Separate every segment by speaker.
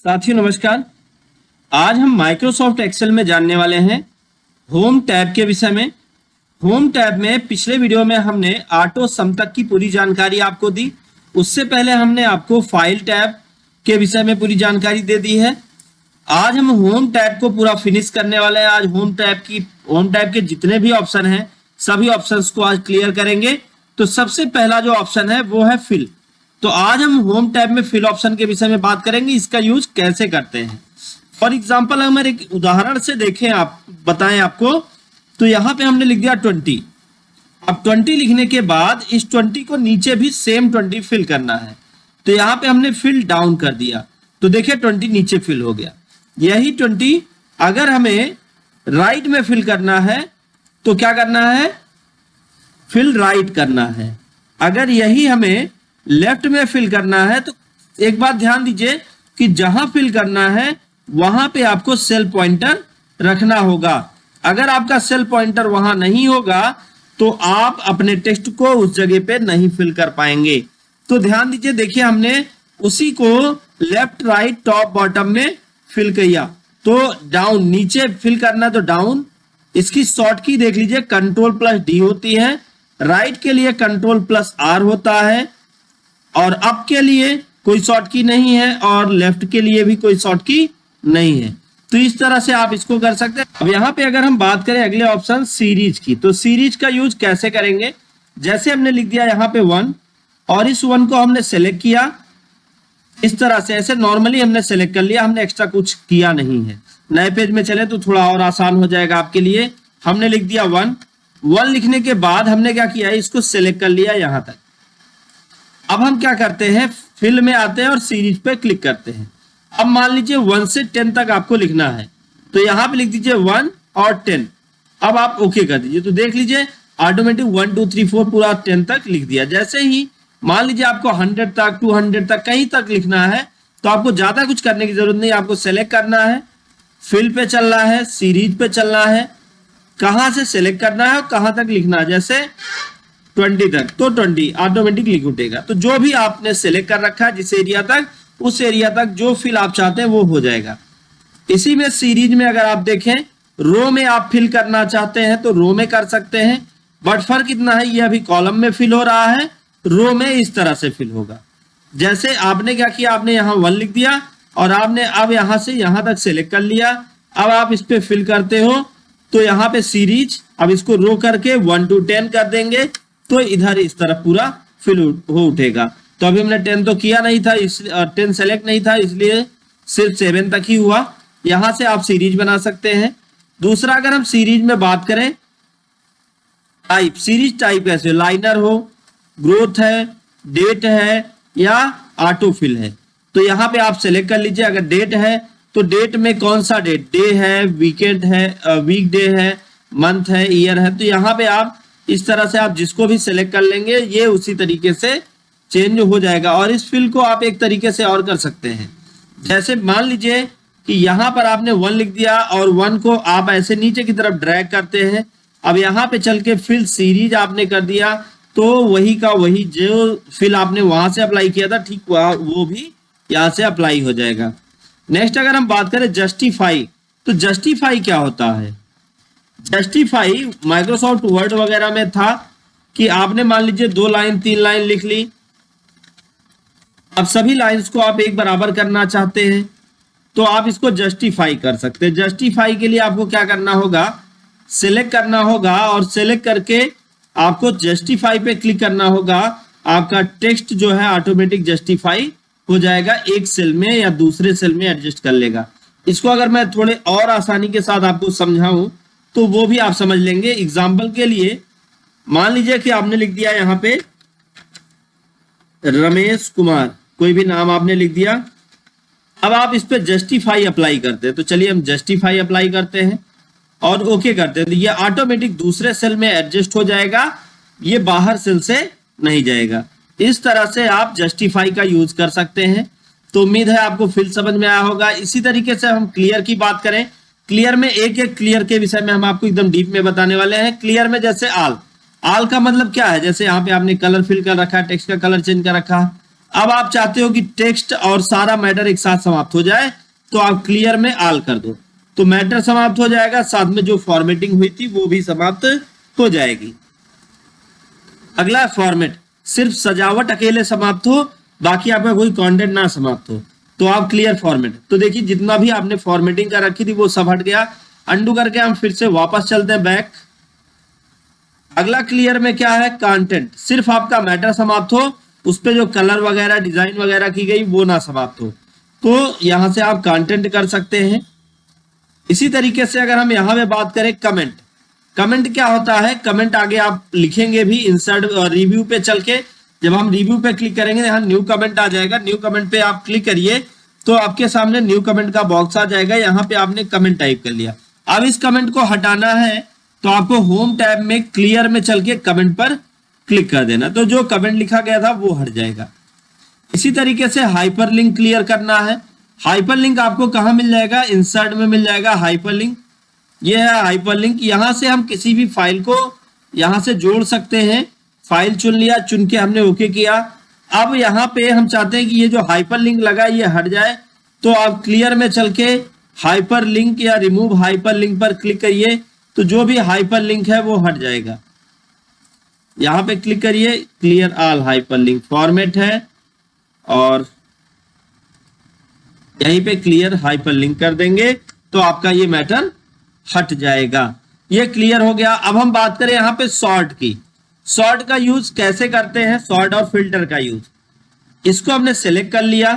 Speaker 1: साथियों नमस्कार। आज हम माइक्रोसॉफ्ट एक्सेल में जानने वाले हैं होम टैब के विषय में। होम टैब में पिछले वीडियो में हमने ऑटो सम तक की पूरी जानकारी आपको दी। उससे पहले हमने आपको फाइल टैब के विषय में पूरी जानकारी दे दी है। आज हम होम टैब को पूरा फिनिश करने वाले हैं। आज होम टैब के जितने भी ऑप्शन हैं सभी ऑप्शंस को आज क्लियर करेंगे। तो सबसे पहला जो ऑप्शन है वो है फिल। तो आज हम होम टैब में फिल ऑप्शन के विषय में बात करेंगे, इसका यूज कैसे करते हैं। फॉर एग्जांपल हम एक उदाहरण से देखें, आप बताएं आपको। तो यहाँ पे हमने लिख दिया 20। अब 20 लिखने के बाद इस 20 को नीचे भी सेम 20 फिल करना है। तो यहाँ पे हमने फिल डाउन कर दिया तो देखिए 20 नीचे फिल हो गया। यही 20 अगर हमें राइट में फिल करना है तो क्या करना है, फिल राइट करना है। अगर यही हमें लेफ्ट में फिल करना है तो एक बात ध्यान दीजिए कि जहां फिल करना है वहां पे आपको सेल पॉइंटर रखना होगा। अगर आपका सेल पॉइंटर वहां नहीं होगा तो आप अपने टेक्स्ट को उस जगह पे नहीं फिल कर पाएंगे। तो ध्यान दीजिए, देखिए हमने उसी को लेफ्ट राइट टॉप बॉटम में फिल किया। तो डाउन नीचे फिल करना तो डाउन, इसकी शॉर्ट की देख लीजिए Ctrl+D होती है। राइट के लिए Ctrl+R होता है और अप के लिए कोई शॉर्ट की नहीं है और लेफ्ट के लिए भी कोई शॉर्ट की नहीं है। तो इस तरह से आप इसको कर सकते हैं। अब यहाँ पे अगर हम बात करें अगले ऑप्शन सीरीज की, तो सीरीज का यूज कैसे करेंगे। जैसे हमने लिख दिया यहाँ पे 1 और इस 1 को हमने सेलेक्ट किया इस तरह से, ऐसे नॉर्मली हमने सेलेक्ट कर लिया, हमने एक्स्ट्रा कुछ किया नहीं है। नए पेज में चले तो थोड़ा और आसान हो जाएगा आपके लिए। हमने लिख दिया 1 लिखने के बाद हमने क्या किया, इसको सेलेक्ट कर लिया यहाँ तक। अब हम क्या करते हैं, फिल में आते हैं और सीरीज पे क्लिक करते हैं। अब मान लीजिए 1 से 10 तक आपको लिखना है तो यहाँ पे लिख दीजिए 1 और 10। अब आप ओके कर दीजिए तो देख लीजिए ऑटोमेटिक 1 2 3 4 पूरा 10 तक लिख दिया। जैसे ही मान लीजिए आपको 100 तक 200 तक कहीं तक लिखना है तो आपको ज्यादा कुछ करने की जरूरत नहीं। आपको सेलेक्ट करना है, फिल पे चलना है, सीरीज पे चलना है, कहाँ से सेलेक्ट करना है और कहाँ तक लिखना है। जैसे 20 तक तो 20 ऑटोमेटिक लिख उठेगा। तो जो भी आपने सेलेक्ट कर रखा है जिस एरिया तक, उस एरिया तक जो फिल आप चाहते हैं वो हो जाएगा। इसी में सीरीज में अगर आप देखें रो में आप फिल करना चाहते हैं तो रो में कर सकते हैं, बट फर्क इतना है ये अभी कॉलम में फिल हो रहा है, रो में इस तरह से फिल होगा। जैसे आपने क्या किया, आपने यहाँ 1 लिख दिया और आपने अब यहाँ से यहाँ तक सेलेक्ट कर लिया। अब आप इस पे फिल करते हो तो यहाँ पे सीरीज, अब इसको रो करके 1 to 10 कर देंगे तो इधर इस तरफ पूरा फिल हो उठेगा। तो अभी हमने 10 तो किया नहीं था, 10 सेलेक्ट नहीं था, इसलिए सिर्फ 7 तक ही हुआ। यहां से आप सीरीज बना सकते हैं। दूसरा, अगर हम सीरीज में बात करें टाइप, सीरीज टाइप कैसे, लाइनर हो, ग्रोथ है, डेट है या ऑटो फिल है। तो यहाँ पे आप सेलेक्ट कर लीजिए। अगर डेट है तो डेट में कौन सा डेट, डे है, वीकेंड है, वीक डे है, मंथ है, ईयर है। तो यहाँ पे आप इस तरह से आप जिसको भी सिलेक्ट कर लेंगे ये उसी तरीके से चेंज हो जाएगा। और इस फिल को आप एक तरीके से और कर सकते हैं। जैसे मान लीजिए कि यहाँ पर आपने 1 लिख दिया और 1 को आप ऐसे नीचे की तरफ ड्रैग करते हैं। अब यहाँ पे चल के फिल सीरीज आपने कर दिया तो वही का वही जो फिल आपने वहां से अप्लाई किया था ठीक वो भी यहाँ से अप्लाई हो जाएगा। नेक्स्ट अगर हम बात करें जस्टिफाई, तो जस्टिफाई क्या होता है। जस्टिफाई माइक्रोसॉफ्ट वर्ड वगैरह में था कि आपने मान लीजिए 2 लाइन 3 लाइन लिख ली। अब सभी लाइंस को आप एक बराबर करना चाहते हैं तो आप इसको जस्टिफाई कर सकते हैं। जस्टिफाई के लिए आपको क्या करना होगा, सिलेक्ट करना होगा और सिलेक्ट करके आपको जस्टिफाई पे क्लिक करना होगा। आपका टेक्स्ट जो है ऑटोमेटिक जस्टिफाई हो जाएगा, एक सेल में या दूसरे सेल में एडजस्ट कर लेगा। इसको अगर मैं थोड़े और आसानी के साथ आपको समझाऊं तो वो भी आप समझ लेंगे। एग्जाम्पल के लिए मान लीजिए कि आपने लिख दिया यहाँ पे रमेश कुमार, कोई भी नाम आपने लिख दिया। अब आप इस पे जस्टिफाई अप्लाई करते हैं तो चलिए हम जस्टिफाई अप्लाई करते हैं और ओके करते हैं। तो ये ऑटोमेटिक दूसरे सेल में एडजस्ट हो जाएगा, ये बाहर सेल से नहीं जाएगा। इस तरह से आप जस्टिफाई का यूज कर सकते हैं। तो उम्मीद है आपको फिल समझ में आया होगा। इसी तरीके से हम क्लियर की बात करें, क्लियर में एक एक क्लियर के विषय में हम आपको एकदम डीप में बताने वाले हैं। क्लियर में जैसे आल का मतलब क्या है, जैसे यहाँ पे आपने कलर फिल कर रखा है, टेक्स्ट का कलर चेंज कर रखा है, अब आप चाहते हो कि टेक्स्ट और सारा मैटर एक साथ समाप्त हो जाए, तो आप क्लियर में ऑल कर दो, तो मैटर समाप्त हो जाएगा, साथ में जो फॉर्मेटिंग हुई थी वो भी समाप्त हो जाएगी। अगला फॉर्मेट, सिर्फ सजावट अकेले समाप्त हो, बाकी आपका कोई कंटेंट ना समाप्त हो, तो आप क्लियर फॉर्मेट। तो देखिए जितना भी आपने फॉर्मेटिंग कर रखी थी वो सब हट गया। अंडू करके हम फिर से वापस चलते हैं बैक। अगला क्लियर में क्या है, कंटेंट, सिर्फ आपका मैटर समाप्त हो, उस पे जो कलर वगैरह डिजाइन वगैरह की गई वो ना समाप्त हो, तो यहां से आप कंटेंट कर सकते हैं। इसी तरीके से अगर हम यहां पे बात करें कमेंट, कमेंट क्या होता है, कमेंट आगे आप लिखेंगे भी इंसर्ट और रिव्यू पे चल के, जब हम रिव्यू पे क्लिक करेंगे यहाँ न्यू कमेंट आ जाएगा, न्यू कमेंट पे आप क्लिक करिए तो आपके सामने न्यू कमेंट का बॉक्स आ जाएगा, यहाँ पे आपने कमेंट टाइप कर लिया। अब इस कमेंट को हटाना है तो आपको होम टैब में क्लियर में चल के कमेंट पर क्लिक कर देना, तो जो कमेंट लिखा गया था वो हट जाएगा। इसी तरीके से हाइपरलिंक क्लियर करना है। हाइपरलिंक आपको कहाँ मिल जाएगा, इंसर्ट में मिल जाएगा हाइपरलिंक, ये है हाइपरलिंक। यहां से हम किसी भी फाइल को यहां से जोड़ सकते हैं, फाइल चुन लिया, चुन के हमने ओके किया। अब यहाँ पे हम चाहते हैं कि ये जो हाइपरलिंक लगा ये हट जाए, तो आप क्लियर में चल के हाइपरलिंक या रिमूव हाइपरलिंक पर क्लिक करिए, तो जो भी हाइपरलिंक है वो हट जाएगा। यहाँ पे क्लिक करिए, क्लियर ऑल हाइपरलिंक फॉर्मेट है और यहीं पे क्लियर हाइपरलिंक कर देंगे तो आपका ये मैटर हट जाएगा। ये क्लियर हो गया। अब हम बात करें यहाँ पे सॉर्ट की। सॉर्ट का यूज कैसे करते हैं, सॉर्ट और फिल्टर का यूज। इसको हमने सिलेक्ट कर लिया।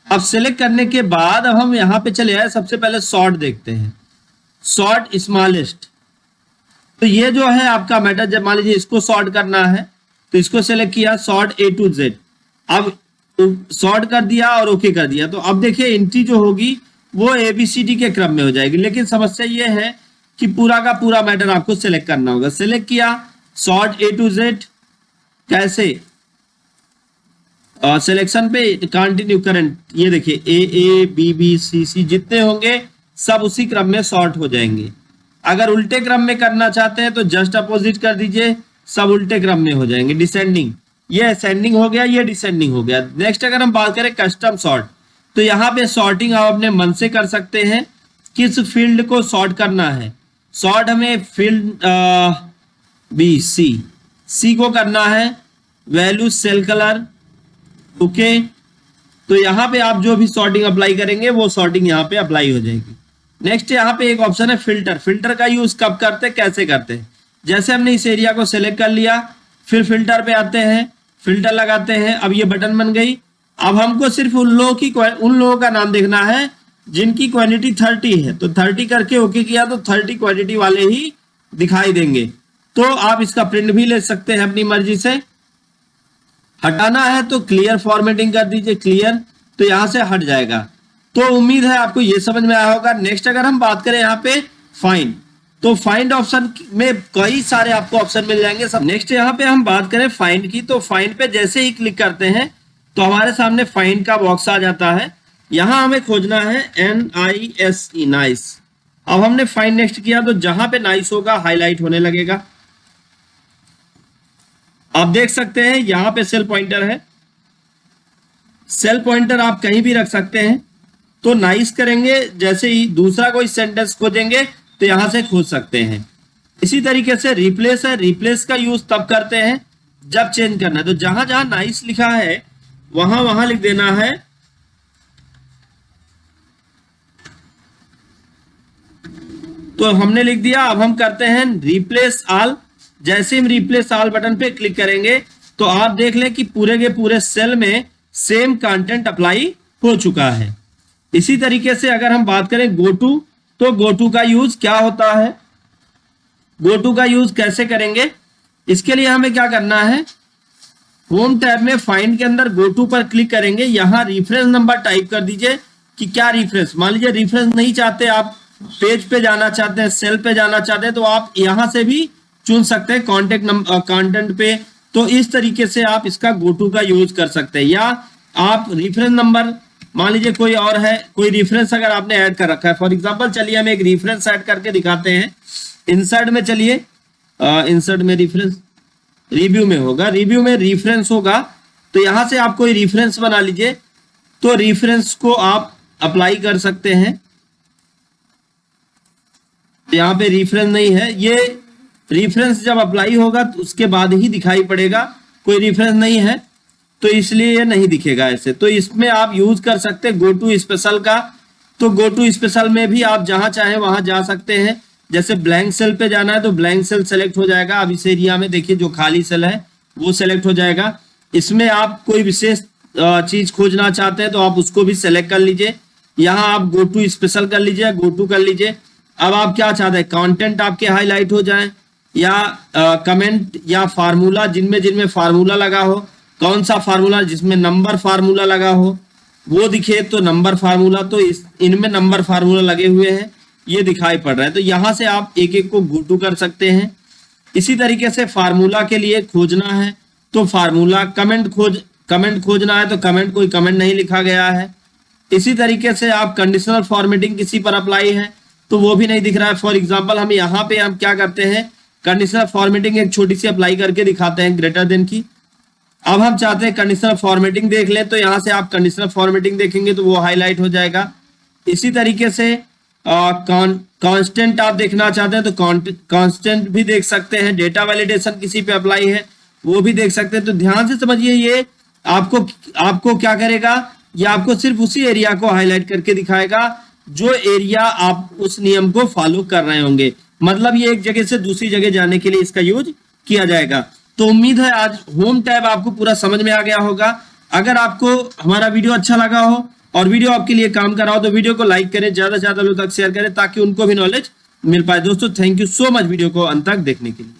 Speaker 1: अब सिलेक्ट करने के बाद अब हम यहाँ पे चले आए, सबसे पहले सॉर्ट देखते हैं, सॉर्ट स्मॉलेस्ट। तो ये जो है आपका मैटर, जब मान लीजिए इसको सॉर्ट करना है तो इसको सिलेक्ट किया, सॉर्ट A to Z। अब सॉर्ट कर दिया और ओके कर दिया, तो अब देखिए एंट्री जो होगी वो ABCD के क्रम में हो जाएगी। लेकिन समस्या ये है कि पूरा का पूरा मैटर आपको सिलेक्ट करना होगा। सिलेक्ट किया, सॉर्ट A to Z, कैसे सिलेक्शन पे कंटिन्यू करंट, ये देखिए A, B, B, C जितने होंगे सब उसी क्रम में सॉर्ट हो जाएंगे। अगर उल्टे क्रम में करना चाहते हैं तो जस्ट अपोजिट कर दीजिए, सब उल्टे क्रम में हो जाएंगे। डिसेंडिंग, ये असेंडिंग हो गया, ये डिसेंडिंग हो गया। नेक्स्ट अगर हम बात करें कस्टम सॉर्ट, तो यहाँ पे सॉर्टिंग आप अपने मन से कर सकते हैं, किस फील्ड को सॉर्ट करना है। सॉर्ट हमें फील्ड सी को करना है, वैल्यू सेल कलर, ओके। तो यहाँ पे आप जो भी सॉर्टिंग अप्लाई करेंगे वो सॉर्टिंग यहाँ पे अप्लाई हो जाएगी। नेक्स्ट यहाँ पे एक ऑप्शन है फिल्टर। फिल्टर का यूज कब करते हैं, कैसे करते हैं, जैसे हमने इस एरिया को सिलेक्ट कर लिया, फिर फिल्टर पे आते हैं, फिल्टर लगाते हैं। अब ये बटन बन गई। अब हमको सिर्फ उन लोगों का नाम देखना है जिनकी क्वांटिटी 30 है, तो 30 करके ओके किया तो 30 क्वांटिटी वाले ही दिखाई देंगे। तो आप इसका प्रिंट भी ले सकते हैं अपनी मर्जी से। हटाना है तो क्लियर फॉर्मेटिंग कर दीजिए, क्लियर, तो यहां से हट जाएगा। तो उम्मीद है आपको ये समझ में आया होगा। नेक्स्ट अगर हम बात करें यहाँ पे फाइंड, तो फाइंड ऑप्शन में कई सारे आपको ऑप्शन मिल जाएंगे सब। नेक्स्ट यहाँ पे हम बात करें फाइंड की, तो फाइंड पे जैसे ही क्लिक करते हैं तो हमारे सामने फाइंड का बॉक्स आ जाता है। यहां हमें खोजना है NICE, नाइस। अब हमने फाइंड नेक्स्ट किया तो जहां पे नाइस होगा हाईलाइट होने लगेगा। आप देख सकते हैं यहां पे सेल पॉइंटर है, सेल पॉइंटर आप कहीं भी रख सकते हैं। तो नाइस करेंगे, जैसे ही दूसरा कोई सेंटेंस खोजेंगे तो यहां से खोज सकते हैं। इसी तरीके से रिप्लेस है, रिप्लेस का यूज तब करते हैं जब चेंज करना है। तो जहां जहां नाइस लिखा है वहां वहां लिख देना है तो हमने लिख दिया। अब हम करते हैं रिप्लेस ऑल। जैसे हम रिप्लेस ऑल बटन पे क्लिक करेंगे तो आप देख लें कि पूरे के पूरे सेल में सेम कंटेंट अप्लाई हो चुका है। इसी तरीके से अगर हम बात करें गो टू, तो गो टू का यूज क्या होता है, गो टू का यूज कैसे करेंगे, इसके लिए हमें क्या करना है, होम टैब में फाइंड के अंदर गो टू पर क्लिक करेंगे। यहां रेफरेंस नंबर टाइप कर दीजिए कि क्या रेफरेंस, मान लीजिए रेफरेंस नहीं चाहते आप, पेज पे जाना चाहते हैं, सेल पे जाना चाहते हैं, तो आप यहां से भी चुन सकते हैं कॉन्टेक्ट नंबर कंटेंट पे। तो इस तरीके से आप इसका गो टू का यूज कर सकते हैं। या आप रेफरेंस नंबर, मान लीजिए कोई और है, कोई रेफरेंस अगर आपने ऐड कर रखा है, फॉर एग्जांपल चलिए हम एक रेफरेंस ऐड करके दिखाते हैं। इंसर्ट में चलिए, इंसर्ट में रेफरेंस, रिव्यू में होगा, रिव्यू में रेफरेंस होगा। तो यहां से आप कोई रेफरेंस बना लीजिए, तो रेफरेंस को आप अप्लाई कर सकते हैं। यहाँ पे रेफरेंस नहीं है, ये रेफरेंस जब अप्लाई होगा तो उसके बाद ही दिखाई पड़ेगा, कोई रेफरेंस नहीं है तो इसलिए ये नहीं दिखेगा ऐसे। तो इसमें आप यूज कर सकते हैं गो टू स्पेशल का। तो गो टू स्पेशल में भी आप जहां चाहें वहां जा सकते हैं। जैसे ब्लैंक सेल पे जाना है तो ब्लैंक सेल सेलेक्ट हो जाएगा। अब इस एरिया में देखिए जो खाली सेल है वो सेलेक्ट हो जाएगा। इसमें आप कोई विशेष चीज खोजना चाहते हैं तो आप उसको भी सेलेक्ट कर लीजिए। यहाँ आप गो टू स्पेशल कर लीजिए, गो टू कर लीजिए। अब आप क्या चाहते हैं, कंटेंट आपके हाईलाइट हो जाए या कमेंट या फार्मूला, जिनमें फार्मूला लगा हो, कौन सा फार्मूला जिसमें नंबर फार्मूला लगा हो वो दिखे तो नंबर फार्मूला, तो इनमें नंबर फार्मूला लगे हुए हैं ये दिखाई पड़ रहा है। तो यहाँ से आप एक एक को गो टू कर सकते हैं। इसी तरीके से फार्मूला के लिए खोजना है तो फार्मूला, कमेंट खोजना है तो कमेंट, कोई कमेंट नहीं लिखा गया है। इसी तरीके से आप कंडीशनल फॉर्मेटिंग किसी पर अप्लाई है तो वो भी नहीं दिख रहा है। फॉर एग्जांपल हम यहाँ पे हम क्या करते हैं, कंडीशनल फॉर्मेटिंग एक छोटी सी अप्लाई करके दिखाते हैं ग्रेटर देन की। अब हम चाहते हैं कंडीशनल फॉर्मेटिंग देख लें तो यहाँ से आप कंडीशनल फॉर्मेटिंग देखेंगे तो वो हाईलाइट हो जाएगा। इसी तरीके से कांस्टेंट आप देखना चाहते हैं तो कांस्टेंट भी देख सकते हैं। डेटा वैलिडेशन किसी पे अप्लाई है वो भी देख सकते हैं। तो ध्यान से समझिए, ये आपको क्या करेगा, ये आपको सिर्फ उसी एरिया को हाईलाइट करके दिखाएगा जो एरिया आप उस नियम को फॉलो कर रहे होंगे। मतलब ये एक जगह से दूसरी जगह जाने के लिए इसका यूज किया जाएगा। तो उम्मीद है आज होम टैब आपको पूरा समझ में आ गया होगा। अगर आपको हमारा वीडियो अच्छा लगा हो और वीडियो आपके लिए काम कर रहा हो तो वीडियो को लाइक करें, ज्यादा से ज्यादा लोगों तक शेयर करें ताकि उनको भी नॉलेज मिल पाए। दोस्तों thank you so much video को अंत तक देखने के लिए।